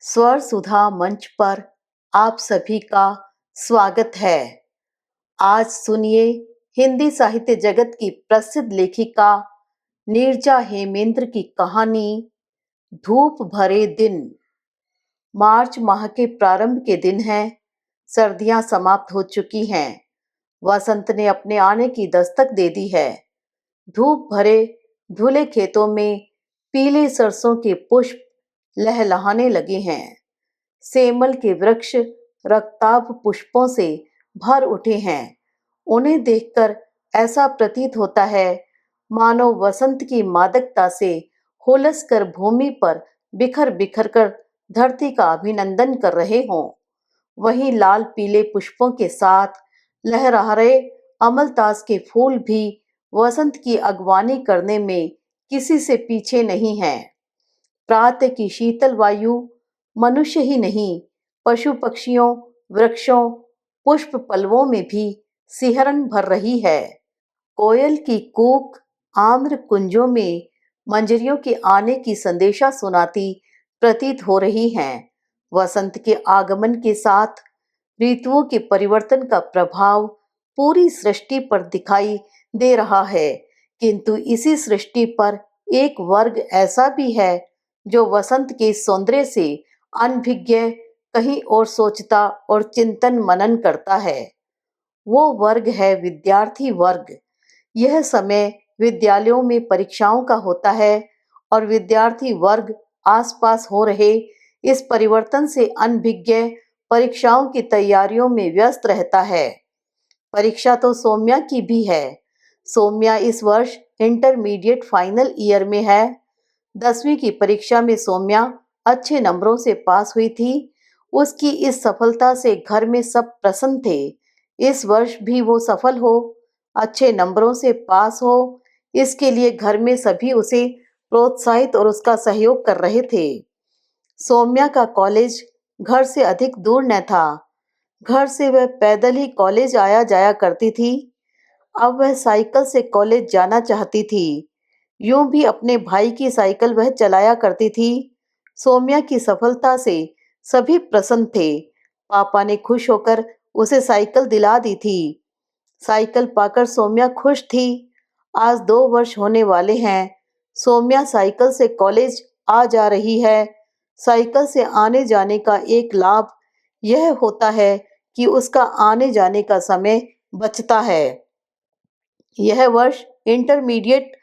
स्वर सुधा मंच पर आप सभी का स्वागत है। आज सुनिए हिंदी साहित्य जगत की प्रसिद्ध लेखिका नीरजा हेमेंद्र की कहानी धूप भरे दिन। मार्च माह के प्रारंभ के दिन हैं। सर्दियां समाप्त हो चुकी हैं। वसंत ने अपने आने की दस्तक दे दी है। धूप भरे धुले खेतों में पीले सरसों के पुष्प लहलहाने लगे हैं। सेमल के वृक्ष रक्ताभ पुष्पों से भर उठे हैं। उन्हें देखकर ऐसा प्रतीत होता है मानो वसंत की मादकता से हुलस कर भूमि पर बिखर बिखर कर धरती का अभिनंदन कर रहे हों। वहीं लाल पीले पुष्पों के साथ लहरा रहे अमलतास के फूल भी वसंत की अगवानी करने में किसी से पीछे नहीं हैं। प्रातः की शीतल वायु मनुष्य ही नहीं, पशु पक्षियों, वृक्षों, पुष्प पल्लवों में भी सिहरन भर रही है। कोयल की कूक आम्र कुंजों में मंजरियों के आने की संदेशा सुनाती प्रतीत हो रही हैं। वसंत के आगमन के साथ ऋतुओं के परिवर्तन का प्रभाव पूरी सृष्टि पर दिखाई दे रहा है, किंतु इसी सृष्टि पर एक वर्ग ऐसा भी है जो वसंत के सौंदर्य से अनभिज्ञ कहीं और सोचता और चिंतन मनन करता है। वो वर्ग है विद्यार्थी वर्ग। यह समय विद्यालयों में परीक्षाओं का होता है और विद्यार्थी वर्ग आसपास हो रहे इस परिवर्तन से अनभिज्ञ परीक्षाओं की तैयारियों में व्यस्त रहता है। परीक्षा तो सौम्या की भी है। सौम्या इस वर्ष इंटरमीडिएट फाइनल ईयर में है। 10वीं की परीक्षा में सौम्या अच्छे नंबरों से पास हुई थी। उसकी इस सफलता से घर में सब प्रसन्न थे। इस वर्ष भी वो सफल हो, अच्छे नंबरों से पास हो, इसके लिए घर में सभी उसे प्रोत्साहित और उसका सहयोग कर रहे थे। सौम्या का कॉलेज घर से अधिक दूर न था। घर से वह पैदल ही कॉलेज आया जाया करती थी। अब वह साइकिल से कॉलेज जाना चाहती थी। यूं भी अपने भाई की साइकिल वह चलाया करती थी। सौम्या की सफलता से सभी प्रसन्न थे। पापा ने खुश होकर उसे साइकिल दिला दी थी। साइकिल पाकर सौम्या खुश थी। आज 2 वर्ष होने वाले हैं। सौम्या साइकिल से कॉलेज आ जा रही है। साइकिल से आने जाने का एक लाभ यह होता है कि उसका आने जाने का समय बचता है। यह वर्ष इंटरमीडिएट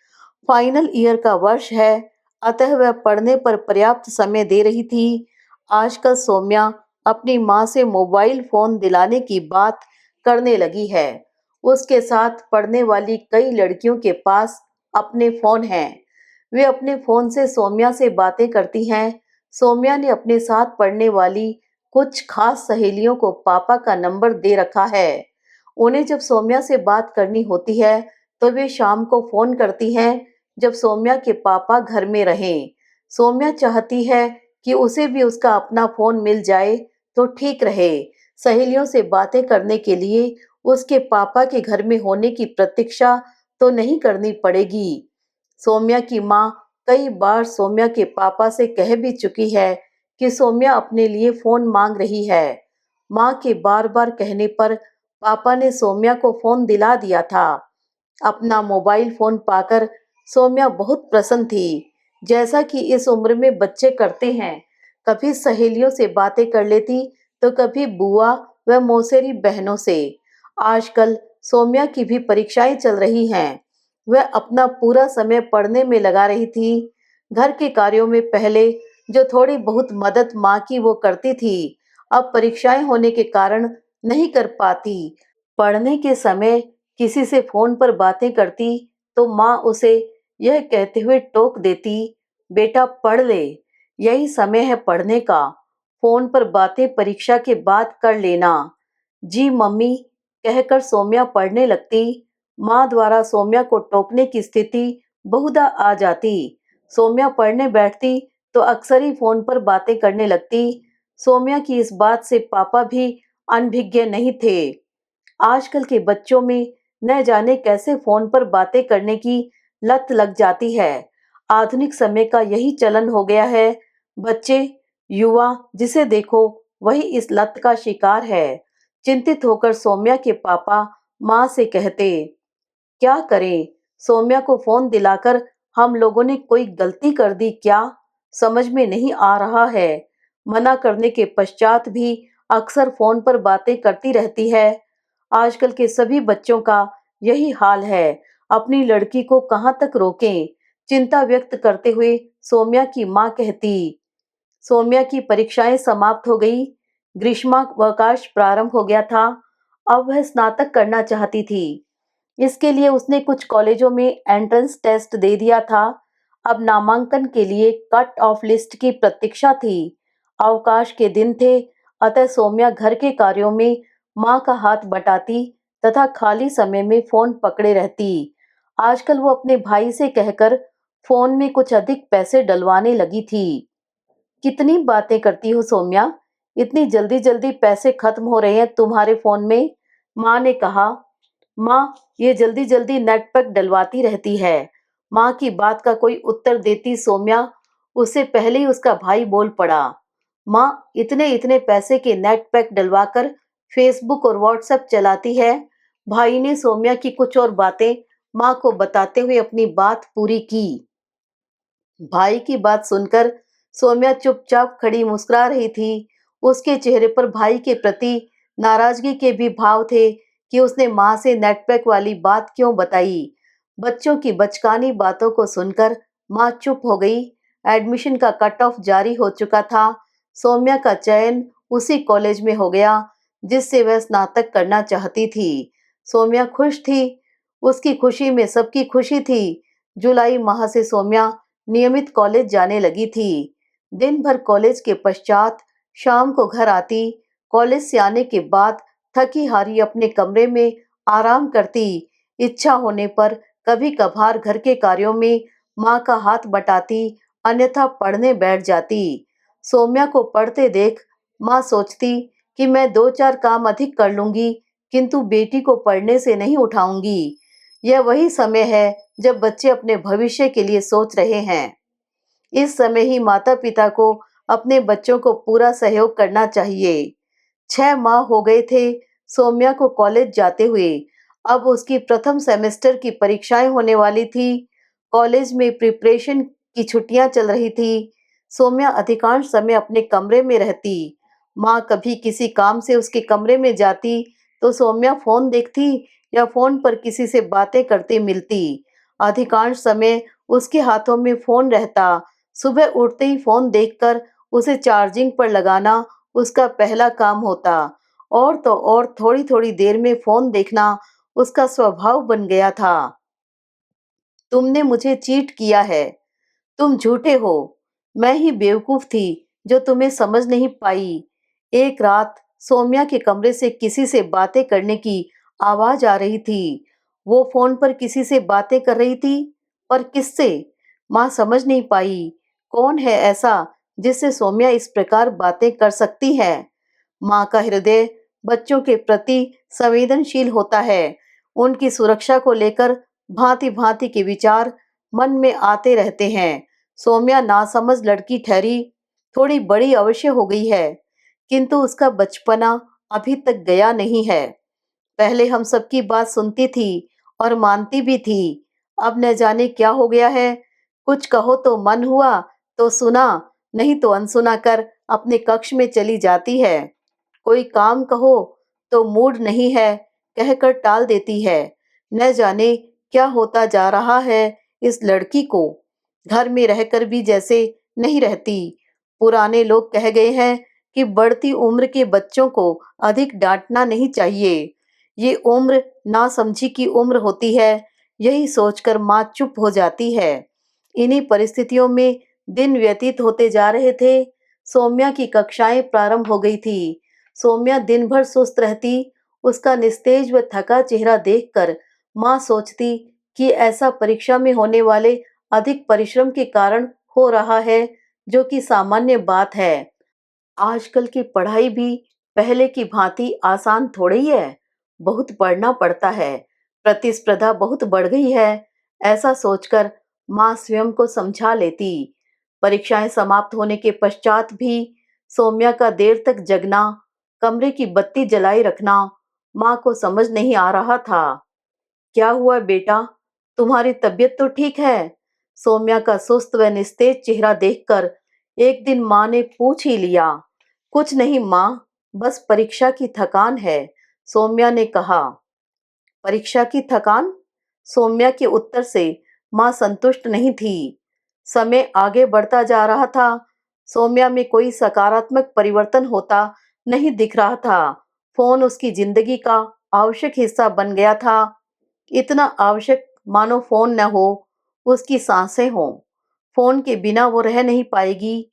फाइनल ईयर का वर्ष है, अतः वह पढ़ने पर पर्याप्त समय दे रही थी। आजकल सौम्या अपनी माँ से मोबाइल फोन दिलाने की बात करने लगी है। उसके साथ पढ़ने वाली कई लड़कियों के पास अपने फोन हैं। वे अपने फोन से सौम्या से बातें करती हैं। सौम्या ने अपने साथ पढ़ने वाली कुछ खास सहेलियों को पापा का नंबर दे रखा है। उन्हें जब सौम्या से बात करनी होती है तो वे शाम को फोन करती हैं, जब सौम्या के पापा घर में रहें। सौम्या चाहती है कि उसे भी उसका अपना फोन मिल जाए तो ठीक रहे। सहेलियों से बातें करने के लिए उसके पापा के घर में होने की प्रतीक्षा तो नहीं करनी पड़ेगी। सौम्या की माँ कई बार सौम्या के पापा से कह भी चुकी है कि सौम्या अपने लिए फोन मांग रही है। माँ के बार बार कहने पर पापा ने सौम्या को फोन दिला दिया था। अपना मोबाइल फोन पाकर सौम्या बहुत प्रसन्न थी, जैसा कि इस उम्र में बच्चे करते हैं। कभी सहेलियों से बातें कर लेती तो कभी बुआ व मौसेरी बहनों से। आजकल सौम्या की भी परीक्षाएं चल रही हैं। वह अपना पूरा समय पढ़ने में लगा रही थी। घर के कार्यों में पहले जो थोड़ी बहुत मदद माँ की वो करती थी, अब परीक्षाएं होने के कारण नहीं कर पाती। पढ़ने के समय किसी से फोन पर बातें करती तो माँ उसे यह कहते हुए टोक देती, बेटा पढ़ ले, यही समय है पढ़ने का। फोन पर बातें परीक्षा के बाद कर लेना। जी मम्मी कहकर सौम्या पढ़ने लगती। माँ द्वारा सौम्या को टोकने की स्थिति बहुधा आ जाती। सौम्या पढ़ने बैठती तो अक्सर ही फोन पर बातें करने लगती। सौम्या की इस बात से पापा भी अनभिज्ञ नहीं थे। आजकल के बच्चों में न जाने कैसे फोन पर बातें करने की लत लग जाती है। आधुनिक समय का यही चलन हो गया है। बच्चे युवा जिसे देखो वही इस लत का शिकार है। चिंतित होकर सौम्या के पापा माँ से कहते, क्या करें? सौम्या को फोन दिलाकर हम लोगों ने कोई गलती कर दी क्या? समझ में नहीं आ रहा है। मना करने के पश्चात भी अक्सर फोन पर बातें करती रहती है। आजकल के सभी बच्चों का यही हाल है। अपनी लड़की को कहाँ तक रोकें? चिंता व्यक्त करते हुए सौम्या की माँ कहती। सौम्या की परीक्षाएं समाप्त हो गई। ग्रीष्मावकाश प्रारंभ हो गया था। अब वह स्नातक करना चाहती थी। इसके लिए उसने कुछ कॉलेजों में एंट्रेंस टेस्ट दे दिया था। अब नामांकन के लिए कट ऑफ लिस्ट की प्रतीक्षा थी। अवकाश के दिन थे, अतः सौम्या घर के कार्यों में माँ का हाथ बटाती तथा खाली समय में फोन पकड़े रहती। आजकल वो अपने भाई से कहकर फोन में कुछ अधिक पैसे डलवाने लगी थी। कितनी बातें करती हो सौम्या? इतनी जल्दी जल्दी पैसे खत्म हो रहे हैं तुम्हारे फोन में। माँ ने कहा। माँ, ये जल्दी जल्दी नेट पैक डलवाती रहती है। माँ की बात का कोई उत्तर देती सौम्या, उससे पहले ही उसका भाई बोल पड़ा। माँ, इतने इतने पैसे के नेट पैक डलवाकर फेसबुक और व्हाट्सएप चलाती है। भाई ने सौम्या की कुछ और बातें माँ को बताते हुए अपनी बात पूरी की। भाई की बात सुनकर सौम्या चुपचाप खड़ी मुस्कुरा रही थी। उसके चेहरे पर भाई के प्रति नाराजगी के भी भाव थे कि उसने माँ से नेटपैक वाली बात क्यों बताई। बच्चों की बचकानी बातों को सुनकर माँ चुप हो गई। एडमिशन का कट ऑफ जारी हो चुका था। सौम्या का चयन उसी कॉलेज में हो गया जिससे वह स्नातक करना चाहती थी। सौम्या खुश थी। उसकी खुशी में सबकी खुशी थी। जुलाई माह से सौम्या नियमित कॉलेज जाने लगी थी। दिन भर कॉलेज के पश्चात शाम को घर आती। कॉलेज से आने के बाद थकी हारी अपने कमरे में आराम करती। इच्छा होने पर कभी कभार घर के कार्यों में माँ का हाथ बटाती, अन्यथा पढ़ने बैठ जाती। सौम्या को पढ़ते देख माँ सोचती कि मैं दो चार काम अधिक कर लूंगी, किंतु बेटी को पढ़ने से नहीं उठाऊंगी। यह वही समय है जब बच्चे अपने भविष्य के लिए सोच रहे हैं। इस समय ही माता-पिता को अपने बच्चों को पूरा सहयोग करना चाहिए। 6 माह हो गए थे सौम्या को कॉलेज जाते हुए। अब उसकी प्रथम सेमेस्टर की परीक्षाएं होने वाली थी। कॉलेज में प्रिपरेशन की छुट्टियां चल रही थी। सौम्या अधिकांश समय अपने कमरे में रहती। माँ कभी किसी काम से उसके कमरे में जाती तो सौम्या फोन देखती या फोन पर किसी से बातें करते मिलती। अधिकांश समय उसके हाथों में फोन रहता। सुबह उठते ही फोन देखकर उसे चार्जिंग पर लगाना उसका पहला काम होता। और तो और थोड़ी-थोड़ी देर में फोन देखना उसका स्वभाव बन गया था। तुमने मुझे चीट किया है। तुम झूठे हो। मैं ही बेवकूफ थी जो तुम्हें समझ नहीं पाई। एक रात सौम्या के कमरे से किसी से बातें करने की आवाज आ रही थी। वो फोन पर किसी से बातें कर रही थी, पर किससे? माँ समझ नहीं पाई। कौन है ऐसा जिससे सौम्या इस प्रकार बातें कर सकती है? माँ का हृदय बच्चों के प्रति संवेदनशील होता है। उनकी सुरक्षा को लेकर भांति-भांति के विचार मन में आते रहते हैं। सौम्या नासमझ लड़की ठहरी। थोड़ी बड़ी अवश्य हो गई है, किंतु उसका बचपना अभी तक गया नहीं है। पहले हम सबकी बात सुनती थी और मानती भी थी। अब न जाने क्या हो गया है। कुछ कहो तो मन हुआ तो सुना, नहीं तो अनसुना कर अपने कक्ष में चली जाती है। कोई काम कहो तो मूड नहीं है कहकर टाल देती है। न जाने क्या होता जा रहा है इस लड़की को। घर में रहकर भी जैसे नहीं रहती। पुराने लोग कह गए हैं कि बढ़ती उम्र के बच्चों को अधिक डांटना नहीं चाहिए। ये उम्र नासमझी की उम्र होती है। यही सोचकर माँ चुप हो जाती है। इन्हीं परिस्थितियों में दिन व्यतीत होते जा रहे थे। सौम्या की कक्षाएं प्रारंभ हो गई थी। सौम्या दिन भर सुस्त रहती। उसका निस्तेज व थका चेहरा देखकर माँ सोचती कि ऐसा परीक्षा में होने वाले अधिक परिश्रम के कारण हो रहा है, जो कि सामान्य बात है। आजकल की पढ़ाई भी पहले की भांति आसान थोड़ी ही है। बहुत पढ़ना पड़ता है। प्रतिस्पर्धा बहुत बढ़ गई है। ऐसा सोचकर माँ स्वयं को समझा लेती। परीक्षाएं समाप्त होने के पश्चात भी सौम्या का देर तक जगना, कमरे की बत्ती जलाई रखना माँ को समझ नहीं आ रहा था। क्या हुआ बेटा, तुम्हारी तबीयत तो ठीक है? सौम्या का सुस्त व निस्तेज चेहरा देखकर एक दिन माँ ने पूछ ही लिया। कुछ नहीं माँ, बस परीक्षा की थकान है, सौम्या ने कहा। परीक्षा की थकान? सौम्या के उत्तर से माँ संतुष्ट नहीं थी। समय आगे बढ़ता जा रहा था। सौम्या में कोई सकारात्मक परिवर्तन होता नहीं दिख रहा था। फोन उसकी जिंदगी का आवश्यक हिस्सा बन गया था। इतना आवश्यक मानो फोन न हो, उसकी सांसें हों। फोन के बिना वो रह नहीं पाएगी।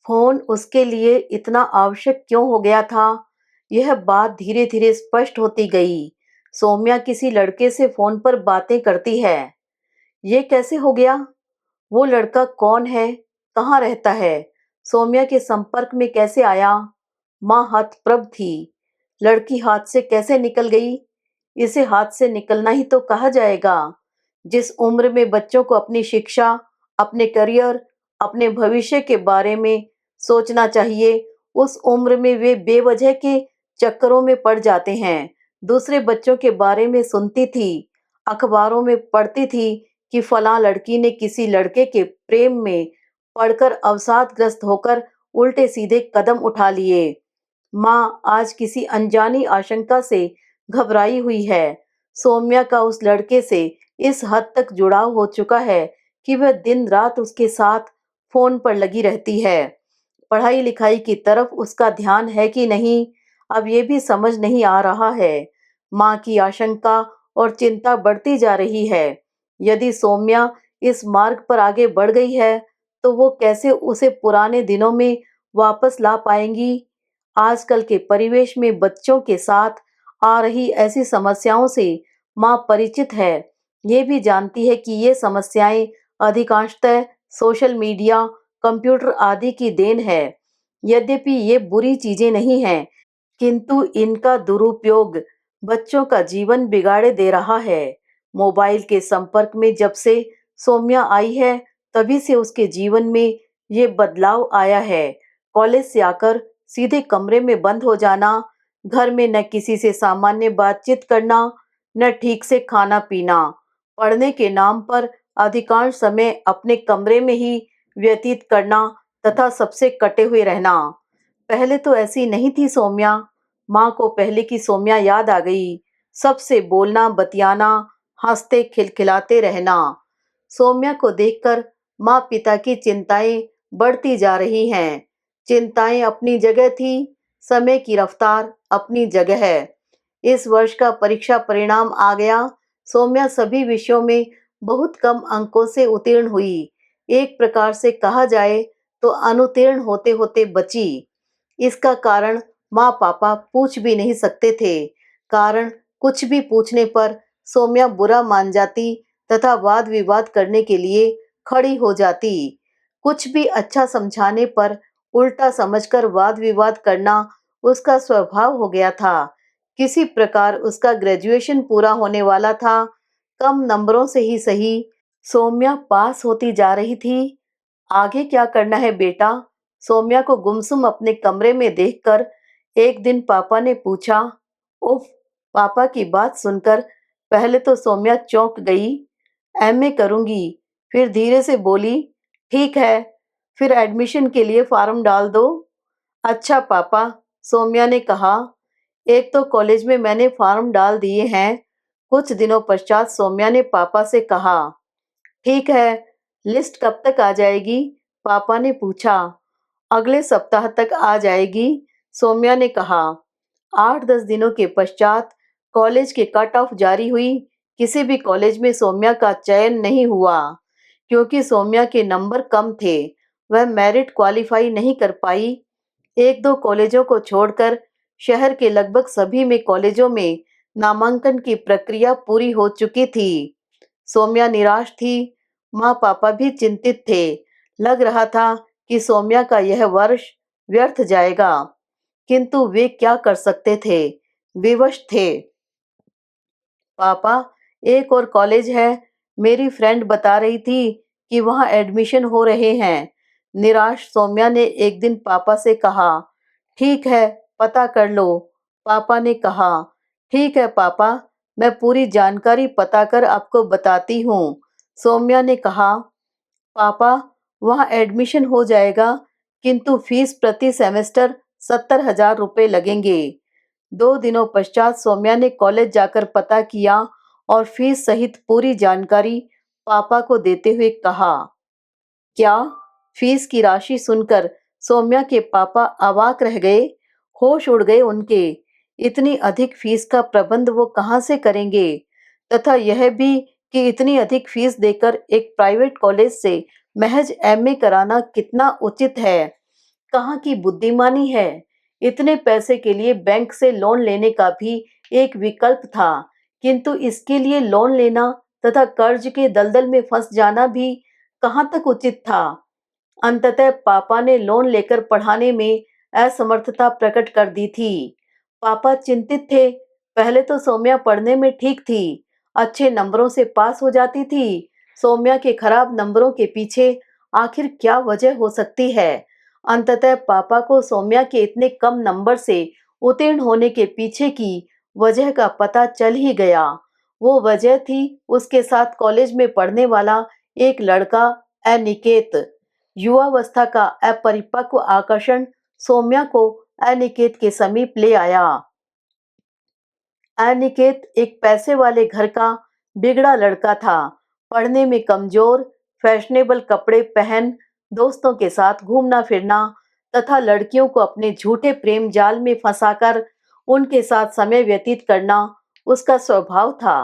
फोन उसके लिए इतना आवश्यक क्यों हो गया था, यह बात धीरे धीरे स्पष्ट होती गई। सौम्या किसी लड़के से फोन पर बातें करती है। ये कैसे हो गया? वो लड़का कौन है? कहाँ रहता है? सौम्या के संपर्क में कैसे आया? माँ हतप्रभ थी। लड़की हाथ से कैसे निकल गई? इसे हाथ से निकलना ही तो कहा जाएगा। जिस उम्र में बच्चों को अपनी शिक्षा, अपने करियर, अपने भविष्य के बारे में सोचना चाहिए, उस उम्र में वे बेवजह के चक्करों में पड़ जाते हैं। दूसरे बच्चों के बारे में सुनती थी, अखबारों में पढ़ती थी कि फलां लड़की ने किसी लड़के के प्रेम में पड़कर अवसादग्रस्त होकर उल्टे सीधे कदम उठा लिए। माँ आज किसी अनजानी आशंका से घबराई हुई है। सौम्या का उस लड़के से इस हद तक जुड़ाव हो चुका है कि वह दिन रात उसके साथ फोन पर लगी रहती है। पढ़ाई लिखाई की तरफ उसका ध्यान है कि नहीं, अब ये भी समझ नहीं आ रहा है। माँ की आशंका और चिंता बढ़ती जा रही है। यदि सौम्या इस मार्ग पर आगे बढ़ गई है, तो वो कैसे उसे पुराने दिनों में वापस ला पाएंगी? आजकल के परिवेश में बच्चों के साथ आ रही ऐसी समस्याओं से माँ परिचित है। ये भी जानती है कि ये समस्याएं अधिकांशतः सोशल मीडिया, कंप्यूटर आदि की देन है। यद्यपि ये बुरी चीजें नहीं हैं, किंतु इनका दुरुपयोग बच्चों का जीवन बिगाड़े दे रहा है। मोबाइल के संपर्क में जब से सौम्या आई है, तभी से उसके जीवन में ये बदलाव आया है। कॉलेज से आकर सीधे कमरे में बंद हो जाना, घर में न किसी से सामान्य बातचीत करना, न ठीक से खाना पीना, पढ़ने के नाम पर अधिकांश समय अपने कमरे में ही व्यतीत करना तथा सबसे कटे हुए रहना। पहले तो ऐसी नहीं थी सौम्या। माँ को पहले की सौम्या याद आ गई। सबसे बोलना, बतियाना, हंसते खिलखिलाते रहना। सौम्या को देखकर माँ पिता की चिंताएं बढ़ती जा रही हैं। चिंताएं अपनी जगह थी, समय की रफ्तार अपनी जगह है। इस वर्ष का परीक्षा परिणाम आ गया। सौम्या सभी विषयों में बहुत कम अंकों से उत्तीर्ण हुई। एक प्रकार से कहा जाए तो अनुत्तीर्ण होते होते बची। इसका कारण माँ पापा पूछ भी नहीं सकते थे। कारण कुछ भी पूछने पर सौम्या बुरा मान जाती तथा वाद विवाद करने के लिए खड़ी हो जाती। कुछ भी अच्छा समझाने पर उल्टा समझकर वाद विवाद करना उसका स्वभाव हो गया था। किसी प्रकार उसका ग्रेजुएशन पूरा होने वाला था। कम नंबरों से ही सही, सौम्या पास होती जा रही थी। आगे क्या करना है बेटा? सौम्या को गुमसुम अपने कमरे में देखकर एक दिन पापा ने पूछा। उफ! पापा की बात सुनकर पहले तो सौम्या चौंक गई। एमए करूंगी, फिर धीरे से बोली, ठीक है, फिर एडमिशन के लिए फॉर्म डाल दो। अच्छा पापा, सौम्या ने कहा, एक तो कॉलेज में मैंने फॉर्म डाल दिए हैं। कुछ दिनों पश्चात सौम्या ने पापा से कहा, ठीक है, लिस्ट कब तक आ जाएगी? पापा ने पूछा। अगले सप्ताह तक आ जाएगी, सौम्या ने कहा। 8-10 दिनों के पश्चात कॉलेज के कट ऑफ जारी हुई। किसी भी कॉलेज में सौम्या का चयन नहीं हुआ, क्योंकि सौम्या के नंबर कम थे। वह मेरिट क्वालिफाई नहीं कर पाई। एक दो कॉलेजों को छोड़कर शहर के लगभग सभी में कॉलेजों में नामांकन की प्रक्रिया पूरी हो चुकी थी। सौम्या निराश थी। माँ पापा भी चिंतित थे। लग रहा था कि सौम्या का यह वर्ष व्यर्थ जाएगा, किंतु वे क्या कर सकते थे? विवश थे। पापा, एक और कॉलेज है, मेरी फ्रेंड बता रही थी कि वहाँ एडमिशन हो रहे हैं। निराश सौम्या ने एक दिन पापा से कहा, ठीक है, पता कर लो। पापा ने कहा, ठीक है पापा, मैं पूरी जानकारी पता कर आपको बताती हूँ। सौम्या ने कहा, पापा, वहाँ एडमिशन हो जाएगा, किंतु फीस प्रति सेमेस्टर 70,000 रुपये लगेंगे। 2 दिनों पश्चात सौम्या ने कॉलेज जाकर पता किया और फीस सहित पूरी जानकारी पापा को देते हुए कहा, क्या? फीस की राशि सुनकर सौम्या के पापा अवाक रह गए, होश उड़ गए उनके। इतनी अधिक फीस का प्रबंध वो कहाँ से करेंगे? तथा यह भी कि इतनी अधिक फीस देकर एक प्राइवेट कॉलेज से महज एमए कराना कितना उचित है? कहाँ की बुद्धिमानी है? इतने पैसे के लिए बैंक से लोन लेने का भी एक विकल्प था, किंतु इसके लिए लोन लेना तथा कर्ज के दलदल में फंस जाना भी कहाँ तक उचित था? अंततः पापा ने लोन लेकर पढ़ाने में असमर्थता प्रकट कर दी थी। पापा चिंतित थे। पहले तो सौम्या पढ़ने में ठीक थी, अच्छे नंबरों से पास हो जाती थी। सौम्या के खराब नंबरों के पीछे आखिर क्या वजह हो सकती है? अंततः पापा को सौम्या के इतने कम नंबर से उत्तीर्ण होने के पीछे की वजह का पता चल ही गया। वो वजह थी उसके साथ कॉलेज में पढ़ने वाला एक लड़का अनिकेत। युवावस्था का अपरिपक्व आकर्षण सौम्या को अनिकेत के समीप ले आया। अनिकेत एक पैसे वाले घर का बिगड़ा लड़का था, पढ़ने में कमजोर, फैशनेबल कपड़े पहन दोस्तों के साथ घूमना फिरना तथा लड़कियों को अपने झूठे प्रेम जाल में फंसाकर उनके साथ समय व्यतीत करना उसका स्वभाव था।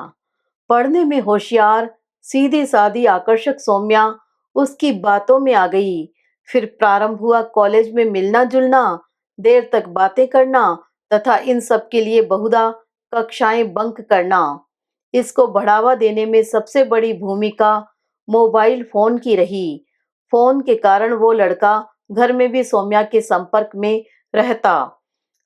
पढ़ने में होशियार, सीधी सादी आकर्षक सौम्या उसकी बातों में आ गई। फिर प्रारंभ हुआ कॉलेज में मिलना जुलना, देर तक बातें करना तथा इन सब के लिए बहुधा कक्षाएं बंक करना। इसको बढ़ावा देने में सबसे बड़ी भूमिका मोबाइल फोन की रही। फोन के कारण वो लड़का घर में भी सौम्या के संपर्क में रहता।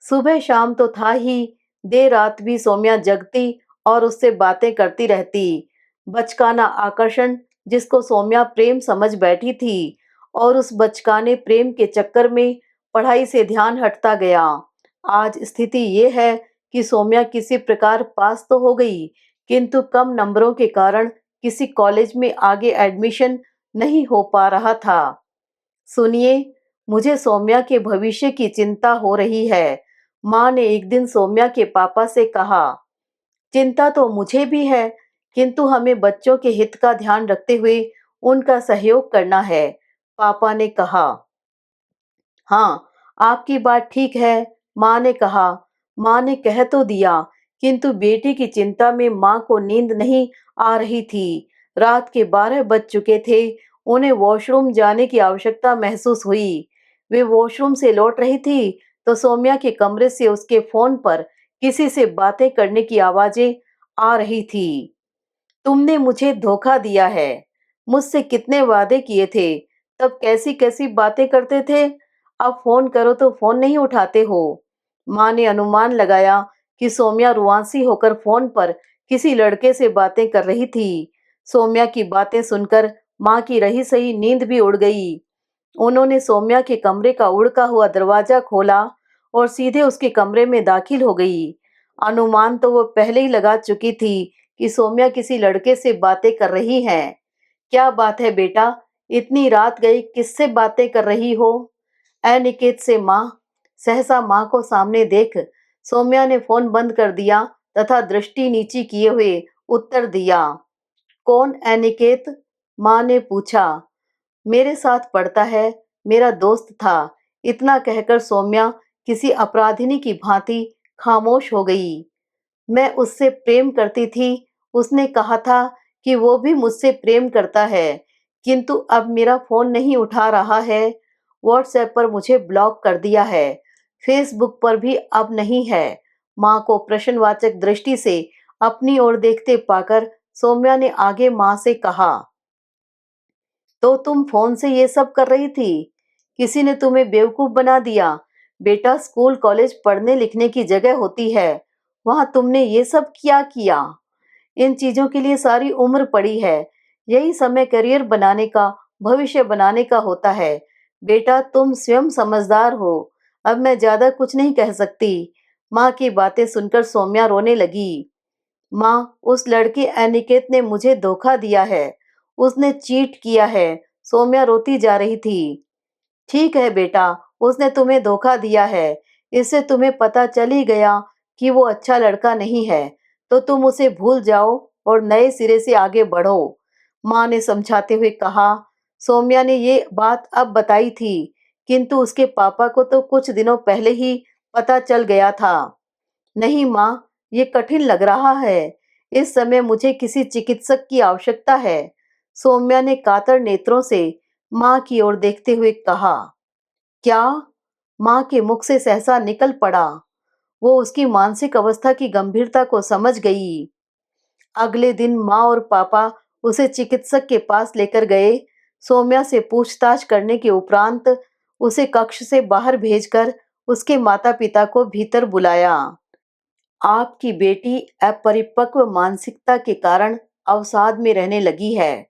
सुबह शाम तो था ही, देर रात भी सौम्या जगती और उससे बातें करती रहती। बचकाना आकर्षण जिसको सौम्या प्रेम समझ बैठी थी और उस बचकाने प्रेम के चक्कर में पढ़ाई से ध्यान हटता गया। आज स्थिति ये है कि सौम्या किसी प्रकार पास तो हो गई, किंतु कम नंबरों के कारण किसी कॉलेज में आगे एडमिशन नहीं हो पा रहा था। सुनिए, मुझे सौम्या के भविष्य की चिंता हो रही है। माँ ने एक दिन सौम्या के पापा से कहा। चिंता तो मुझे भी है, किंतु हमें बच्चों के हित का ध्यान रखते हुए उनका सहयोग करना है, पापा ने कहा। हाँ, आपकी बात ठीक है, माँ ने कहा। माँ ने कह तो दिया, किंतु बेटी की चिंता में माँ को नींद नहीं आ रही थी। रात के 12 बज चुके थे। उन्हें वॉशरूम जाने की आवश्यकता महसूस हुई। वे वॉशरूम से लौट रही थी तो सौम्या के कमरे से उसके फोन पर किसी से बातें करने की आवाजें आ रही थी। तुमने मुझे धोखा दिया है। मुझसे कितने वादे किए थे, तब कैसी कैसी बातें करते थे। अब फोन करो तो फोन नहीं उठाते हो। माँ ने अनुमान लगाया कि सौम्या रुआंसी होकर फोन पर किसी लड़के से बातें कर रही थी। सौम्या की बातें सुनकर माँ की रही सही नींद भी उड़ गई। उन्होंने सौम्या के कमरे का उड़का हुआ दरवाजा खोला और सीधे उसके कमरे में दाखिल हो गई। अनुमान तो वो पहले ही लगा चुकी थी कि सौम्या किसी लड़के से बातें कर रही है। क्या बात है बेटा, इतनी रात गई, किससे बातें कर रही हो? अनिकेत से माँ। सहसा माँ को सामने देख सौम्या ने फोन बंद कर दिया तथा दृष्टि नीची किए हुए उत्तर दिया। कौन अनिकेत? माँ ने पूछा। मेरे साथ पढ़ता है, मेरा दोस्त था। इतना कहकर सौम्या किसी अपराधिनी की भांति खामोश हो गई। मैं उससे प्रेम करती थी। उसने कहा था कि वो भी मुझसे प्रेम करता है, किंतु अब मेरा फोन नहीं उठा रहा है। व्हाट्सएप पर मुझे ब्लॉक कर दिया है। फेसबुक पर भी अब नहीं है। माँ को प्रश्नवाचक दृष्टि से अपनी ओर देखते पाकर सौम्या ने आगे माँ से कहा, तो तुम फोन से ये सब कर रही थी? किसी ने तुम्हें बेवकूफ बना दिया? बेटा, स्कूल कॉलेज पढ़ने लिखने की जगह होती है, वहां तुमने ये सब क्या किया? इन चीजों के लिए सारी उम्र पड़ी है। यही समय करियर बनाने का, भविष्य बनाने का होता है। बेटा तुम स्वयं समझदार हो, अब मैं ज्यादा कुछ नहीं कह सकती। माँ की बातें सुनकर सौम्या रोने लगी। माँ, उस लड़के अनिकेत ने मुझे धोखा दिया है, उसने चीट किया है। सौम्या रोती जा रही थी। ठीक है बेटा, उसने तुम्हें धोखा दिया है, इससे तुम्हें पता चल ही गया कि वो अच्छा लड़का नहीं है, तो तुम उसे भूल जाओ और नए सिरे से आगे बढ़ो। माँ ने समझाते हुए कहा। सौम्या ने ये बात अब बताई थी, किंतु उसके पापा को तो कुछ दिनों पहले ही पता चल गया था। नहीं माँ, ये कठिन लग रहा है। इस समय मुझे किसी चिकित्सक की आवश्यकता है। सौम्या ने कातर नेत्रों से माँ की ओर देखते हुए कहा। क्या? माँ के मुख से सहसा निकल पड़ा। वो उसकी मानसिक अवस्था की गंभीरता को समझ गई। अगले दिन माँ और पापा उसे चिकित्सक के पास लेकर गए। सौम्या से पूछताछ करने के उपरांत उसे कक्ष से बाहर भेजकर उसके माता-पिता को भीतर बुलाया। आपकी बेटी अपरिपक्व मानसिकता के कारण अवसाद में रहने लगी है।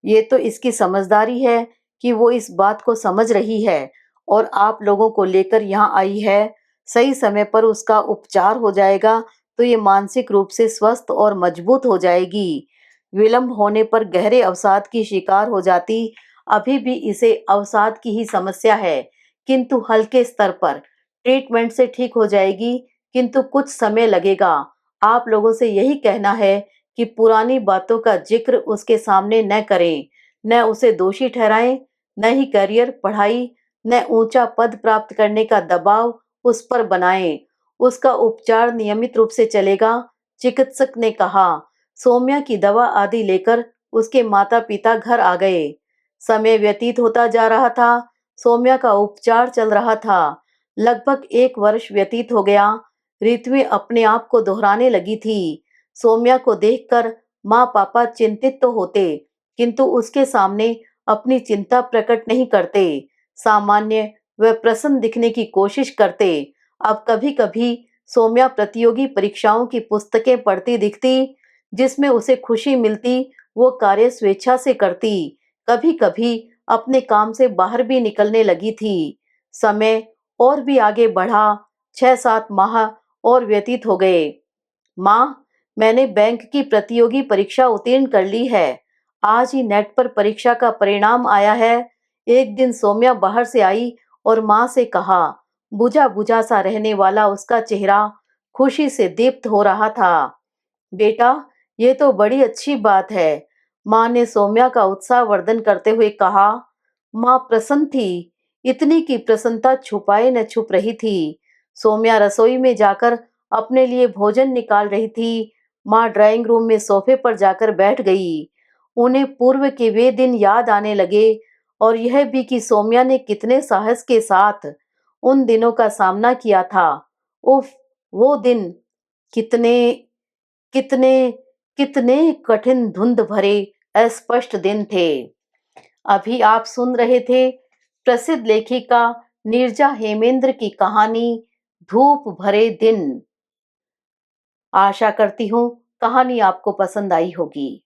ये तो इसकी समझदारी है कि वो इस बात को समझ रही है और आप लोगों को लेकर यहाँ आई है। सही समय पर उसका उपचार हो जाएगा तो ये मानसिक रूप से स्वस्थ और मजबूत हो जाएगी। विलंब होने पर गहरे अवसाद की शिकार हो जाती। अभी भी इसे अवसाद की ही समस्या है, किंतु हल्के स्तर पर। ट्रीटमेंट से ठीक हो जाएगी, किंतु कुछ समय लगेगा। आप लोगों से यही कहना है कि पुरानी बातों का जिक्र उसके सामने न करें, न उसे दोषी ठहराएं, न ही करियर, पढ़ाई, न ऊंचा पद प्राप्त करने का दबाव उस पर बनाएं। उसका उपचार नियमित रूप से चलेगा, चिकित्सक ने कहा। सौम्या की दवा आदि लेकर उसके माता-पिता घर आ गए। समय व्यतीत होता जा रहा था। सौम्या का उपचार चल रहा था। लगभग 1 वर्ष व्यतीत हो गया। ऋत्विं अपने आप को दोहराने लगी थी। सौम्या को देखकर माँ-पापा चिंतित तो होते, किंतु उसके सामने अपनी चिंता प्रकट नहीं करते। सामान्य व प्रसन्न दिखने की कोशिश करते। अब कभी-कभी सौम्या प्रतियोगी परीक्षाओं की पुस्तकें पढ़ती दिखती, जिसमें उसे खुशी मिलती, वो कार्य स्वेच्छा से करती। कभी-कभी अपने काम से बाहर भी निकलने लगी थी। समय और भी आगे बढ़ा। 6-7 माह और व्यतीत हो गए। माँ, मैंने बैंक की प्रतियोगी परीक्षा उत्तीर्ण कर ली है। आज ही नेट पर परीक्षा का परिणाम आया है। एक दिन सौम्या बाहर से आई और माँ से कहा। बुझा-बुझा सा रहने वाला उसका चेहरा खुशी से दीप्त हो रहा था। बेटा, ये तो बड़ी अच्छी बात है। माँ ने सौम्या का उत्साहवर्धन करते हुए कहा। माँ प्रसन्न थी, इतनी की प्रसन्नता छुपाए न छुप रही थी। सौम्या रसोई में जाकर अपने लिए भोजन निकाल रही थी। माँ ड्राइंग रूम में सोफे पर जाकर बैठ गई। उन्हें पूर्व के वे दिन याद आने लगे और यह भी कि सौम्या ने कितने साहस के साथ उन दिनों का सामना किया था। उफ, वो दिन कितने कितने कितने कठिन धुंध भरे अस्पष्ट दिन थे। अभी आप सुन रहे थे प्रसिद्ध लेखिका नीरजा हेमेंद्र की कहानी धूप भरे दिन। आशा करती हूँ कहानी आपको पसंद आई होगी।